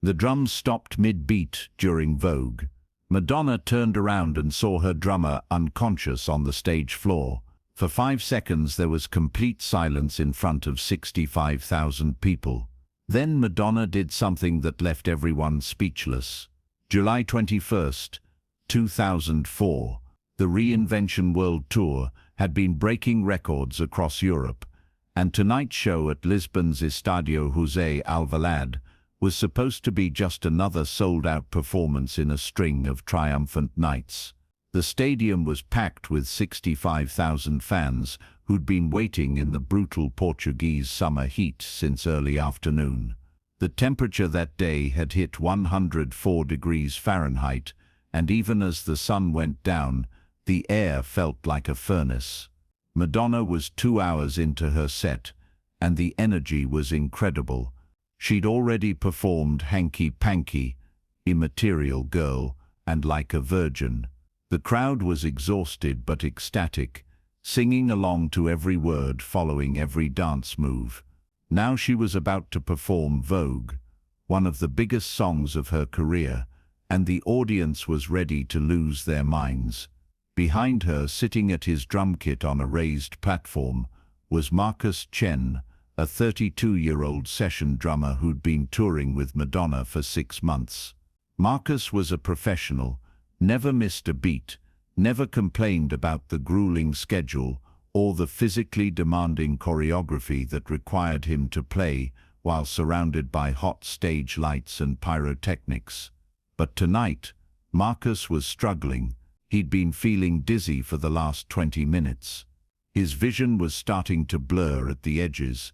The drums stopped mid-beat during Vogue. Madonna turned around and saw her drummer unconscious on the stage floor. For 5 seconds there was complete silence in front of 65,000 people. Then Madonna did something that left everyone speechless. July 21st, 2004, the Reinvention World Tour had been breaking records across Europe, and tonight's show at Lisbon's Estadio José Alvalade was supposed to be just another sold-out performance in a string of triumphant nights. The stadium was packed with 65,000 fans who'd been waiting in the brutal Portuguese summer heat since early afternoon. The temperature that day had hit 104 degrees Fahrenheit, and even as the sun went down, the air felt like a furnace. Madonna was 2 hours into her set, and the energy was incredible. She'd already performed Hanky Panky, Immaterial Girl, and Like a Virgin. The crowd was exhausted but ecstatic, singing along to every word, following every dance move. Now she was about to perform Vogue, one of the biggest songs of her career, and the audience was ready to lose their minds. Behind her, sitting at his drum kit on a raised platform, was Marcus Chen, a 32-year-old session drummer who'd been touring with Madonna for 6 months. Marcus was a professional, never missed a beat, never complained about the grueling schedule or the physically demanding choreography that required him to play while surrounded by hot stage lights and pyrotechnics. But tonight, Marcus was struggling. He'd been feeling dizzy for the last 20 minutes. His vision was starting to blur at the edges.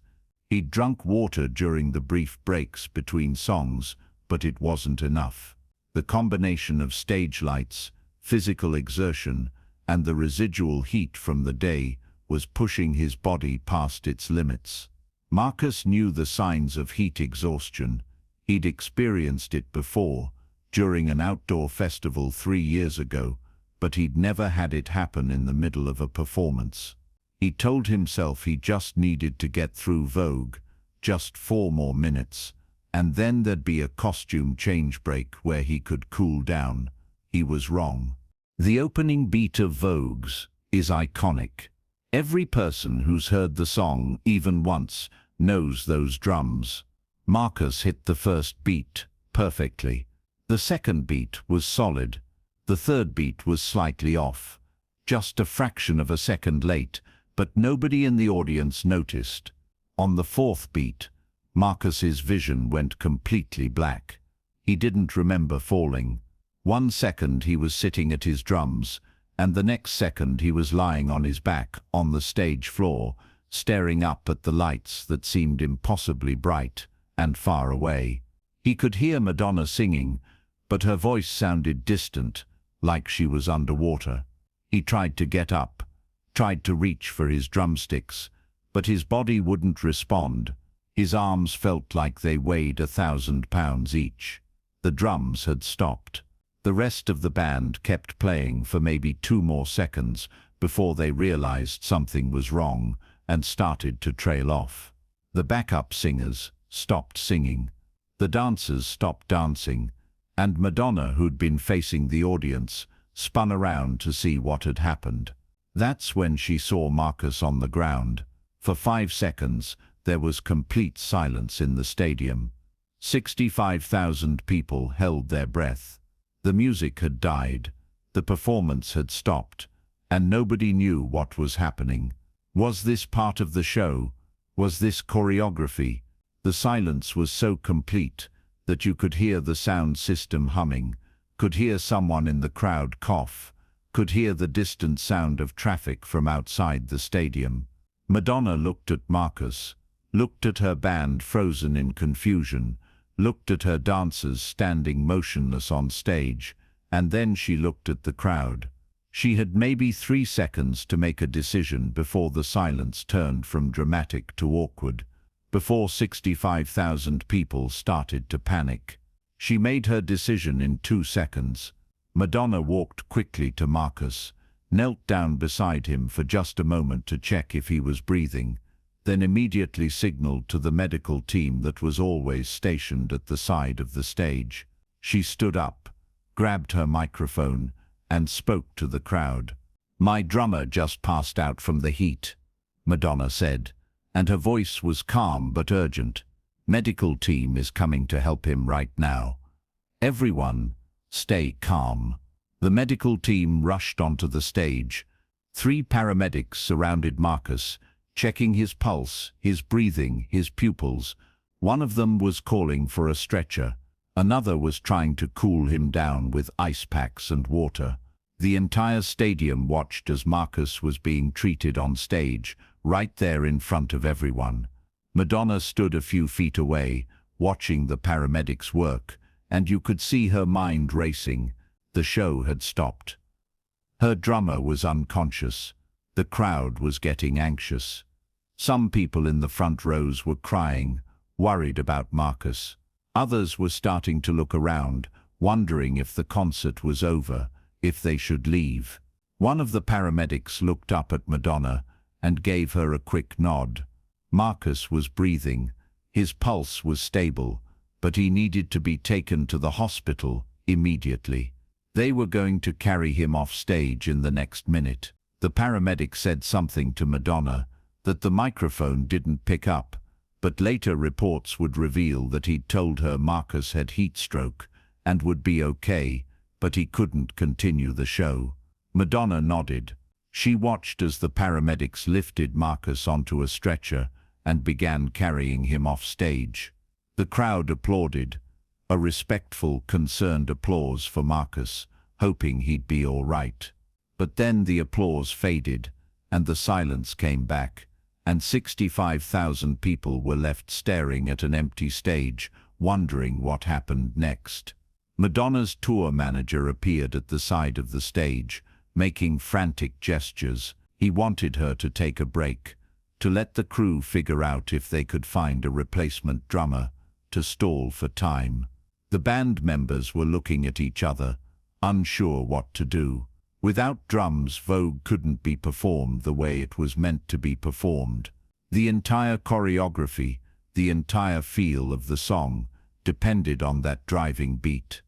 He'd drunk water during the brief breaks between songs, but it wasn't enough. The combination of stage lights, physical exertion, and the residual heat from the day was pushing his body past its limits. Marcus knew the signs of heat exhaustion. He'd experienced it before, during an outdoor festival 3 years ago, but he'd never had it happen in the middle of a performance. He told himself he just needed to get through Vogue, just 4 more minutes, and then there'd be a costume change break where he could cool down. He was wrong. The opening beat of Vogue's is iconic. Every person who's heard the song even once knows those drums. Marcus hit the first beat perfectly. The second beat was solid. The third beat was slightly off, just a fraction of a second late, but nobody in the audience noticed. On the fourth beat, Marcus's vision went completely black. He didn't remember falling. 1 second he was sitting at his drums, and the next second he was lying on his back on the stage floor, staring up at the lights that seemed impossibly bright and far away. He could hear Madonna singing, but her voice sounded distant, like she was underwater. He tried to get up, tried to reach for his drumsticks, but his body wouldn't respond. His arms felt like they weighed 1,000 pounds each. The drums had stopped. The rest of the band kept playing for maybe 2 more seconds before they realized something was wrong and started to trail off. The backup singers stopped singing. The dancers stopped dancing, and Madonna, who'd been facing the audience, spun around to see what had happened. That's when she saw Marcus on the ground. For 5 seconds, there was complete silence in the stadium. 65,000 people held their breath. The music had died, the performance had stopped, and nobody knew what was happening. Was this part of the show? Was this choreography? The silence was so complete that you could hear the sound system humming, could hear someone in the crowd cough, could hear the distant sound of traffic from outside the stadium. Madonna looked at Marcus, looked at her band frozen in confusion, looked at her dancers standing motionless on stage, and then she looked at the crowd. She had maybe 3 seconds to make a decision before the silence turned from dramatic to awkward, before 65,000 people started to panic. She made her decision in 2 seconds. Madonna walked quickly to Marcus, knelt down beside him for just a moment to check if he was breathing. then immediately signaled to the medical team that was always stationed at the side of the stage. She stood up, grabbed her microphone, and spoke to the crowd. "My drummer just passed out from the heat," Madonna said, and her voice was calm but urgent. "Medical team is coming to help him right now. Everyone, stay calm." The medical team rushed onto the stage. 3 paramedics surrounded Marcus, checking his pulse, his breathing, his pupils. One of them was calling for a stretcher. Another was trying to cool him down with ice packs and water. The entire stadium watched as Marcus was being treated on stage, right there in front of everyone. Madonna stood a few feet away, watching the paramedics work, and you could see her mind racing. The show had stopped. Her drummer was unconscious. The crowd was getting anxious. Some people in the front rows were crying, worried about Marcus. Others were starting to look around, wondering if the concert was over, if they should leave. One of the paramedics looked up at Madonna and gave her a quick nod. Marcus was breathing. His pulse was stable, but he needed to be taken to the hospital immediately. They were going to carry him off stage in the next minute. The paramedic said something to Madonna that the microphone didn't pick up, but later reports would reveal that he'd told her Marcus had heat stroke and would be okay, but he couldn't continue the show. Madonna nodded. She watched as the paramedics lifted Marcus onto a stretcher and began carrying him off stage. The crowd applauded, a respectful, concerned applause for Marcus, hoping he'd be all right. But then the applause faded, and the silence came back, and 65,000 people were left staring at an empty stage, wondering what happened next. Madonna's tour manager appeared at the side of the stage, making frantic gestures. He wanted her to take a break, to let the crew figure out if they could find a replacement drummer, to stall for time. The band members were looking at each other, unsure what to do. Without drums, Vogue couldn't be performed the way it was meant to be performed. The entire choreography, the entire feel of the song, depended on that driving beat.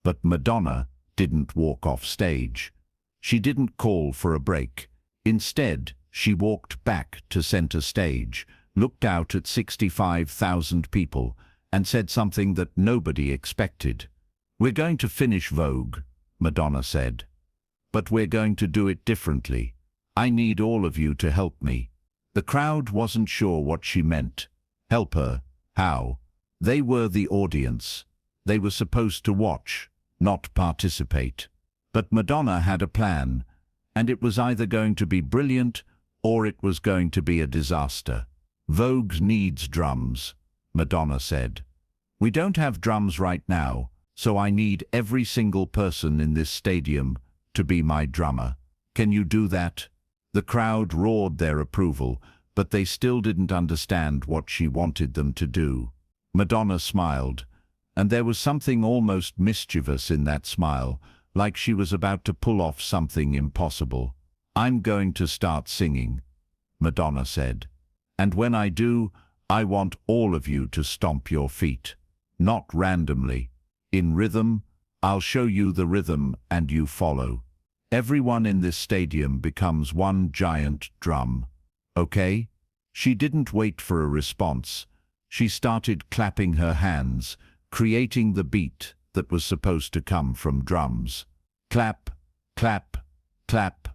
But Madonna didn't walk off stage. She didn't call for a break. Instead, she walked back to center stage, looked out at 65,000 people, and said something that nobody expected. "We're going to finish Vogue," Madonna said. "But we're going to do it differently. I need all of you to help me." The crowd wasn't sure what she meant. Help her? How? They were the audience. They were supposed to watch, not participate. But Madonna had a plan, and it was either going to be brilliant or it was going to be a disaster. "Vogue needs drums," Madonna said. "We don't have drums right now, so I need every single person in this stadium to be my drummer. Can you do that?" The crowd roared their approval, but they still didn't understand what she wanted them to do. Madonna smiled, and there was something almost mischievous in that smile, like she was about to pull off something impossible. "I'm going to start singing," Madonna said. "And when I do, I want all of you to stomp your feet. Not randomly. In rhythm. I'll show you the rhythm and you follow. Everyone in this stadium becomes one giant drum. Okay?" She didn't wait for a response. She started clapping her hands, creating the beat that was supposed to come from drums. Clap, clap, clap,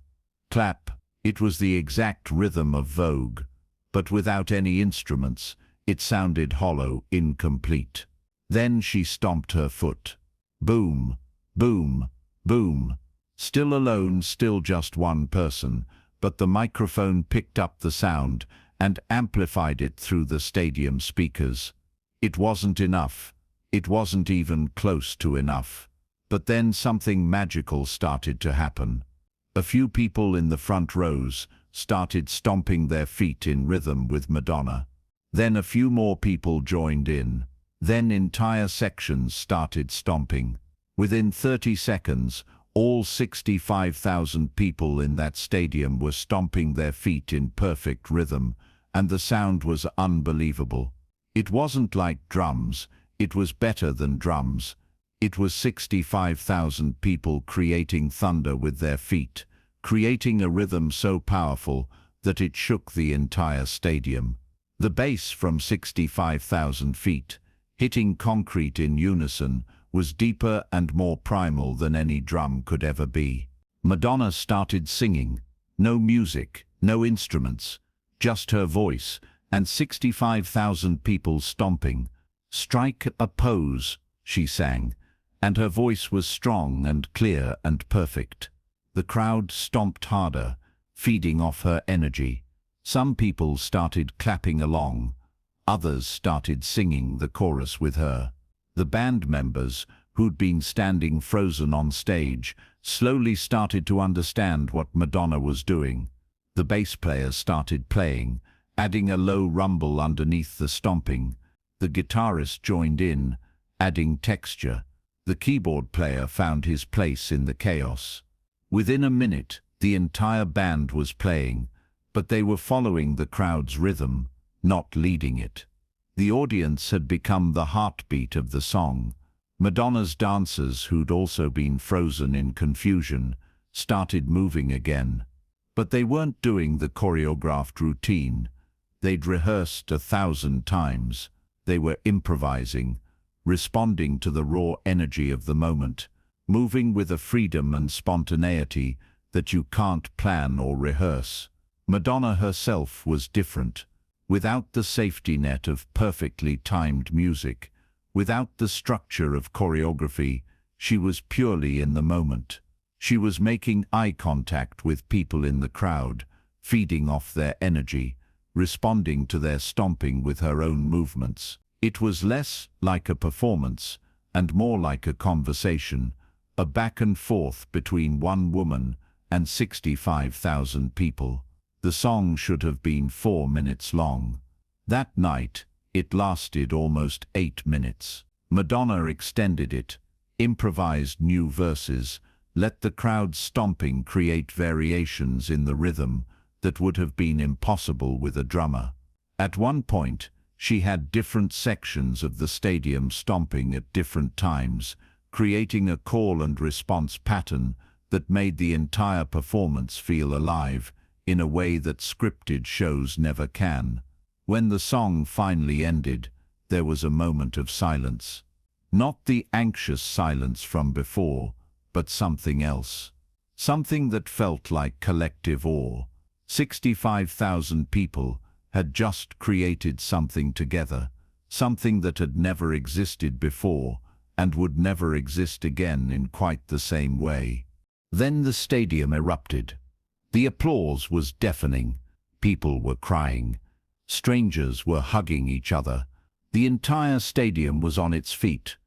clap. It was the exact rhythm of Vogue, but without any instruments. It sounded hollow, incomplete. Then she stomped her foot. Boom, boom, boom. Still alone, still just one person, but the microphone picked up the sound and amplified it through the stadium speakers. It wasn't enough. It wasn't even close to enough. But then something magical started to happen. A few people in the front rows started stomping their feet in rhythm with Madonna. Then a few more people joined in. Then entire sections started stomping. Within 30 seconds, all 65,000 people in that stadium were stomping their feet in perfect rhythm, and the sound was unbelievable. It wasn't like drums, it was better than drums. It was 65,000 people creating thunder with their feet, creating a rhythm so powerful that it shook the entire stadium. The bass from 65,000 feet, hitting concrete in unison, was deeper and more primal than any drum could ever be. Madonna started singing. No music, no instruments, just her voice, and 65,000 people stomping. "Strike a pose," she sang, and her voice was strong and clear and perfect. The crowd stomped harder, feeding off her energy. Some people started clapping along. Others started singing the chorus with her. The band members, who'd been standing frozen on stage, slowly started to understand what Madonna was doing. The bass player started playing, adding a low rumble underneath the stomping. The guitarist joined in, adding texture. The keyboard player found his place in the chaos. Within a minute, the entire band was playing, but they were following the crowd's rhythm, not leading it. The audience had become the heartbeat of the song. Madonna's dancers, who'd also been frozen in confusion, started moving again. But they weren't doing the choreographed routine. They'd rehearsed 1,000 times. They were improvising, responding to the raw energy of the moment, moving with a freedom and spontaneity that you can't plan or rehearse. Madonna herself was different. Without the safety net of perfectly timed music, without the structure of choreography, she was purely in the moment. She was making eye contact with people in the crowd, feeding off their energy, responding to their stomping with her own movements. It was less like a performance and more like a conversation, a back and forth between one woman and 65,000 people. The song should have been 4 minutes long. That night, it lasted almost 8 minutes. Madonna extended it, improvised new verses, let the crowd stomping create variations in the rhythm that would have been impossible with a drummer. At one point, she had different sections of the stadium stomping at different times, creating a call and response pattern that made the entire performance feel alive in a way that scripted shows never can. When the song finally ended, there was a moment of silence. Not the anxious silence from before, but something else. Something that felt like collective awe. 65,000 people had just created something together, something that had never existed before and would never exist again in quite the same way. Then the stadium erupted. The applause was deafening. People were crying. Strangers were hugging each other. The entire stadium was on its feet.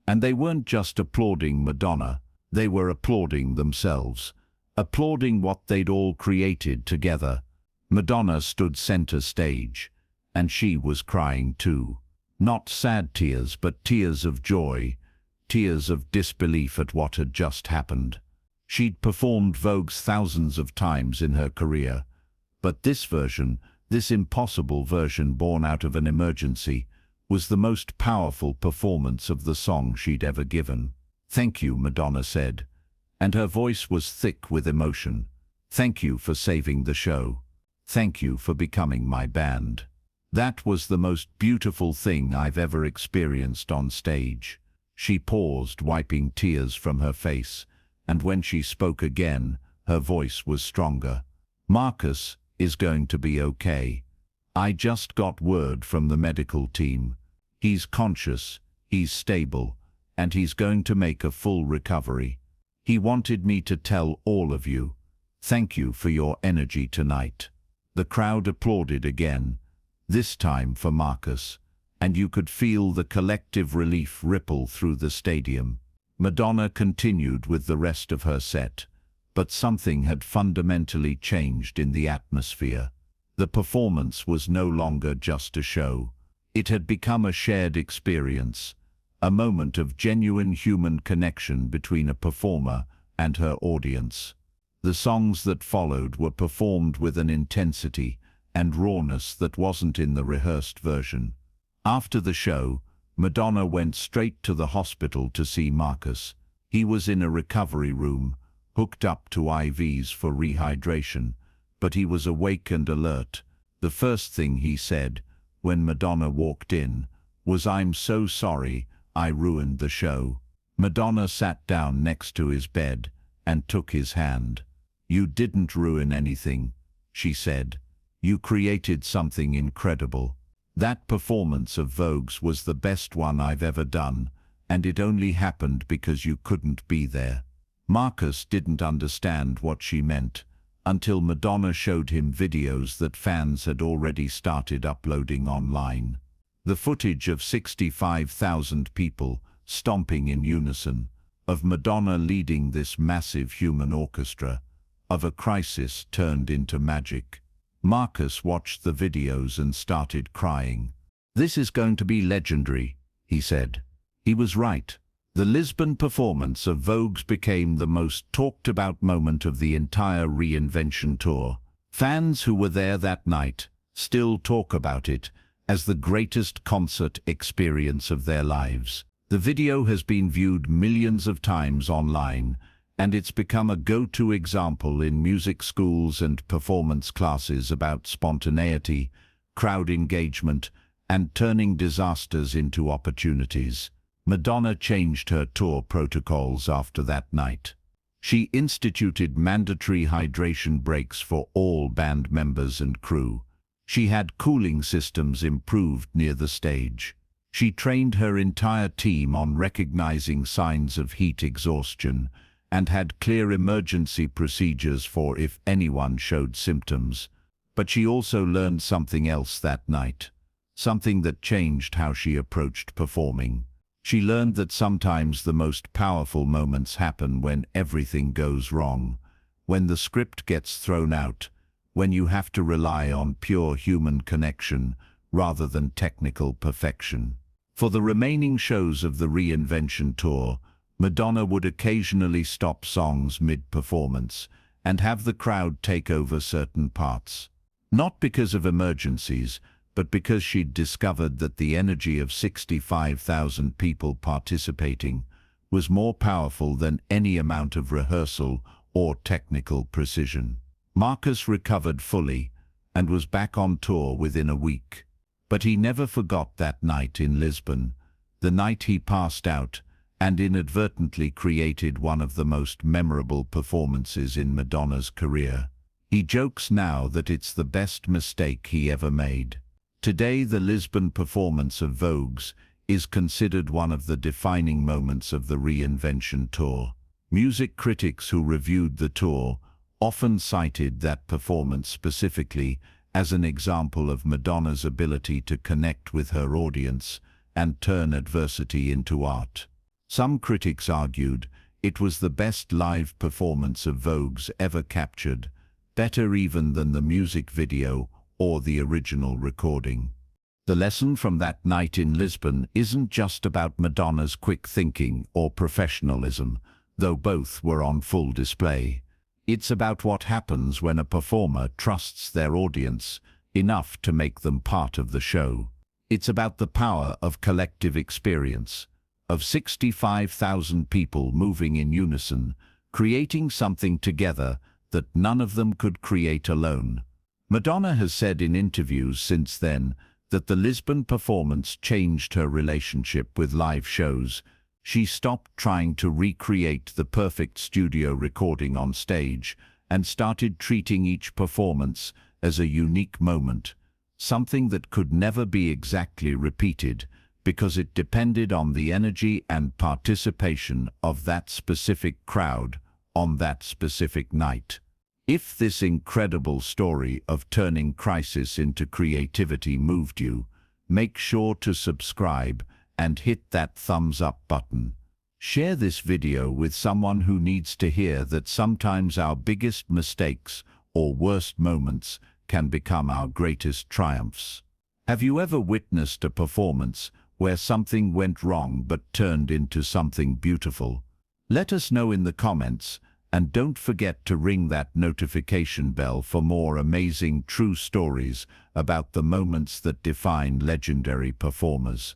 And they weren't just applauding Madonna, they were applauding themselves, applauding what they'd all created together. Madonna stood center stage, and she was crying too. Not sad tears, but tears of joy, tears of disbelief at what had just happened. She'd performed Vogues thousands of times in her career, but this version, this impossible version born out of an emergency, was the most powerful performance of the song she'd ever given. "Thank you," Madonna said, and her voice was thick with emotion. "Thank you for saving the show. Thank you for becoming my band." That was the most beautiful thing I've ever experienced on stage. She paused, wiping tears from her face, and when she spoke again, her voice was stronger. "Marcus is going to be okay. I just got word from the medical team. He's conscious, he's stable, and he's going to make a full recovery. He wanted me to tell all of you, thank you for your energy tonight." The crowd applauded again, this time for Marcus, and you could feel the collective relief ripple through the stadium. Madonna continued with the rest of her set, but something had fundamentally changed in the atmosphere. The performance was no longer just a show. It had become a shared experience, a moment of genuine human connection between a performer and her audience. The songs that followed were performed with an intensity and rawness that wasn't in the rehearsed version. After the show, Madonna went straight to the hospital to see Marcus. He was in a recovery room, hooked up to IVs for rehydration, but he was awake and alert. The first thing he said, when Madonna walked in, was, "I'm so sorry, I ruined the show." Madonna sat down next to his bed and took his hand. "You didn't ruin anything," she said. "You created something incredible. That performance of Vogue's was the best one I've ever done, and it only happened because you couldn't be there." Marcus didn't understand what she meant until Madonna showed him videos that fans had already started uploading online. The footage of 65,000 people stomping in unison, of Madonna leading this massive human orchestra, of a crisis turned into magic. Marcus watched the videos and started crying. "This is going to be legendary," he said. He was right. The Lisbon performance of Vogue's became the most talked about moment of the entire reinvention tour. Fans who were there that night still talk about it as the greatest concert experience of their lives. The video has been viewed millions of times online, and it's become a go-to example in music schools and performance classes about spontaneity, crowd engagement, and turning disasters into opportunities. Madonna changed her tour protocols after that night. She instituted mandatory hydration breaks for all band members and crew. She had cooling systems improved near the stage. She trained her entire team on recognizing signs of heat exhaustion and had clear emergency procedures for if anyone showed symptoms. But she also learned something else that night, something that changed how she approached performing. She learned that sometimes the most powerful moments happen when everything goes wrong, when the script gets thrown out, when you have to rely on pure human connection rather than technical perfection. For the remaining shows of the reinvention tour, Madonna would occasionally stop songs mid-performance and have the crowd take over certain parts. Not because of emergencies, but because she'd discovered that the energy of 65,000 people participating was more powerful than any amount of rehearsal or technical precision. Marcus recovered fully and was back on tour within a week. But he never forgot that night in Lisbon, the night he passed out and inadvertently created one of the most memorable performances in Madonna's career. He jokes now that it's the best mistake he ever made. Today, the Lisbon performance of Vogue's is considered one of the defining moments of the reinvention tour. Music critics who reviewed the tour often cited that performance specifically as an example of Madonna's ability to connect with her audience and turn adversity into art. Some critics argued it was the best live performance of Vogue's ever captured, better even than the music video or the original recording. The lesson from that night in Lisbon isn't just about Madonna's quick thinking or professionalism, though both were on full display. It's about what happens when a performer trusts their audience enough to make them part of the show. It's about the power of collective experience, of 65,000 people moving in unison, creating something together that none of them could create alone. Madonna has said in interviews since then that the Lisbon performance changed her relationship with live shows. She stopped trying to recreate the perfect studio recording on stage and started treating each performance as a unique moment, something that could never be exactly repeated because it depended on the energy and participation of that specific crowd on that specific night. If this incredible story of turning crisis into creativity moved you, make sure to subscribe and hit that thumbs up button. Share this video with someone who needs to hear that sometimes our biggest mistakes or worst moments can become our greatest triumphs. Have you ever witnessed a performance where something went wrong but turned into something beautiful? Let us know in the comments, And don't forget to ring that notification bell for more amazing true stories about the moments that define legendary performers.